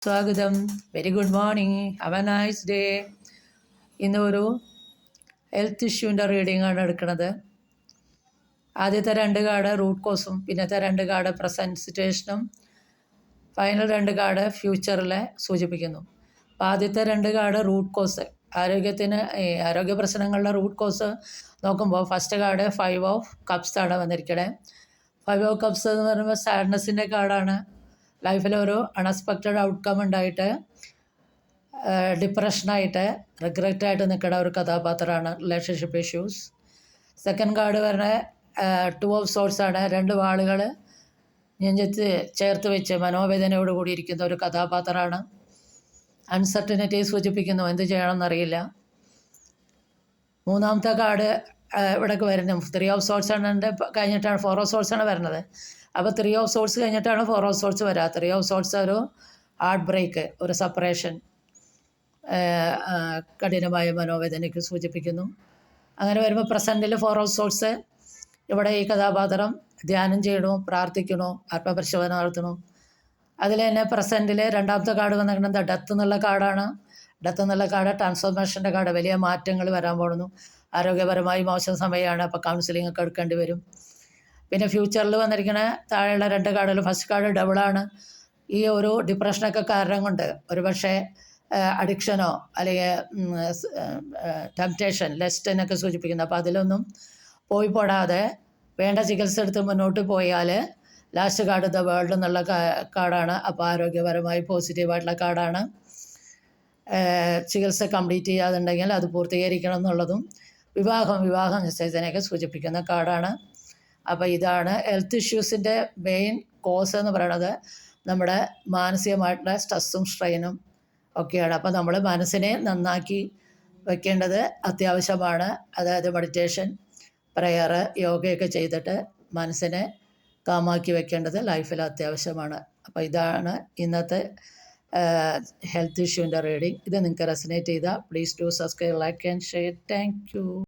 സ്വാഗതം. Very good morning. Have A nice day. ഇന്ന് ഒരു ഹെൽത്ത് ഇഷ്യൂവിൻ്റെ റീഡിംഗ് ആണ് എടുക്കുന്നത്. ആദ്യത്തെ 2 കാർഡ് റൂട്ട് കോസും പിന്നത്തെ 2 കാർഡ് പ്രസൻറ്റ് സിറ്റുവേഷനും ഫൈനൽ 2 കാർഡ് ഫ്യൂച്ചറിലെ സൂചിപ്പിക്കുന്നു. അപ്പോൾ ആദ്യത്തെ 2 കാർഡ് റൂട്ട് കോസ്, ആരോഗ്യ പ്രശ്നങ്ങളുടെ റൂട്ട് കോസ് നോക്കുമ്പോൾ ഫസ്റ്റ് കാർഡ് 5 ഓഫ് കപ്സ് ആണ് വന്നിരിക്കണേ. 5 ഓഫ് കപ്സ് എന്ന് പറയുമ്പോൾ സാഡ്നെസ്സിൻ്റെ കാർഡാണ്. ലൈഫിൽ ഒരു അൺഎക്സ്പെക്റ്റഡ് ഔട്ട്കം ഉണ്ടായിട്ട് ഡിപ്രഷനായിട്ട് റിഗ്രറ്റായിട്ട് നിൽക്കുന്ന ഒരു കഥാപാത്രമാണ്. Relationship issues. സെക്കൻഡ് കാർഡ് പറഞ്ഞ 2 ഓഫ് സോർട്സ് ആണ്. 2 വാളുകൾ നെഞ്ചത്ത് ചേർത്ത് വെച്ച് മനോവേദനയോട് കൂടിയിരിക്കുന്ന ഒരു കഥാപാത്രമാണ്. അൺസർട്ടനിറ്റി സൂചിപ്പിക്കുന്നു, എന്ത് ചെയ്യണമെന്നറിയില്ല. മൂന്നാമത്തെ കാർഡ് ഇവിടേക്ക് വരുന്നു. 3 ഓഫ് സോർട്സ് ആണ് കഴിഞ്ഞിട്ടാണ് 4 ഓഫ് സോർട്സ് ആണ് വരുന്നത്. അപ്പോൾ 3 ഓഫ് സോർട്സ് കഴിഞ്ഞിട്ടാണ് 4 ഓഫ് സോർട്സ് വരിക. 3 ഓഫ് സോർട്സ് ഒരു ഹാർട്ട് ബ്രേക്ക്, ഒരു സെപ്പറേഷൻ, കഠിനമായ മനോവേദനയ്ക്ക് സൂചിപ്പിക്കുന്നു. അങ്ങനെ വരുമ്പോൾ പ്രസൻറ്റിൽ 4 ഓഫ് സോർട്സ്. ഇവിടെ ഈ കഥാപാത്രം ധ്യാനം ചെയ്യണു, പ്രാർത്ഥിക്കണു, ആത്മപരിശോധന നടത്തണു. അതിൽ തന്നെ പ്രസൻറ്റിൽ രണ്ടാമത്തെ കാർഡ് വന്നിരിക്കുന്നത് ഡെത്ത് എന്നുള്ള കാർഡാണ്. ഡെത്ത് എന്നുള്ള കാർഡ് ട്രാൻസ്ഫോർമേഷൻ്റെ കാർഡ്. വലിയ മാറ്റങ്ങൾ വരാൻ പോകുന്നു. ആരോഗ്യപരമായി മോശം സമയമാണ്. അപ്പോൾ കൗൺസിലിംഗ് ഒക്കെ എടുക്കേണ്ടി വരും. പിന്നെ ഫ്യൂച്ചറിൽ വന്നിരിക്കുന്ന താഴെയുള്ള 2 കാർഡുകൾ, ഫസ്റ്റ് കാർഡ് ഡബിളാണ്. ഈ ഒരു ഡിപ്രഷനൊക്കെ കാരണം കൊണ്ട് ഒരു പക്ഷേ അഡിക്ഷനോ അല്ലെങ്കിൽ ടെംപ്റ്റേഷൻ, ലെസ്റ്റിനൊക്കെ സൂചിപ്പിക്കുന്നു. അപ്പോൾ അതിലൊന്നും പോയി പെടാതെ വേണ്ട ചികിത്സ എടുത്ത് മുന്നോട്ട് പോയാൽ ലാസ്റ്റ് കാർഡ് ദ വേൾഡ് എന്നുള്ള കാർഡാണ്. അപ്പോൾ ആരോഗ്യപരമായി പോസിറ്റീവായിട്ടുള്ള കാർഡാണ്. ചികിത്സ കംപ്ലീറ്റ് ചെയ്യാതുണ്ടെങ്കിൽ അത് പൂർത്തീകരിക്കണം എന്നുള്ളതും വിവാഹം നിശ്ചയത്തിനെയൊക്കെ സൂചിപ്പിക്കുന്ന കാർഡാണ്. അപ്പോൾ ഇതാണ് ഹെൽത്ത് ഇഷ്യൂസിൻ്റെ മെയിൻ കോസ് എന്ന് പറയുന്നത്. നമ്മുടെ മാനസികമായിട്ടുള്ള സ്ട്രെസ്സും സ്ട്രെയിനും ഒക്കെയാണ്. അപ്പോൾ നമ്മൾ മനസ്സിനെ നന്നാക്കി വയ്ക്കേണ്ടത് അത്യാവശ്യമാണ്. അതായത് മെഡിറ്റേഷൻ, പ്രെയർ, യോഗയൊക്കെ ചെയ്തിട്ട് മനസ്സിനെ കാമാക്കി വയ്ക്കേണ്ടത് ലൈഫിൽ അത്യാവശ്യമാണ്. അപ്പോൾ ഇതാണ് ഇന്നത്തെ ഹെൽത്ത് ഇഷ്യൂവിൻ്റെ റീഡിങ്. ഇത് നിങ്ങൾക്ക് റെസനേറ്റ് ചെയ്താൽ please do subscribe, like and share. Thank you.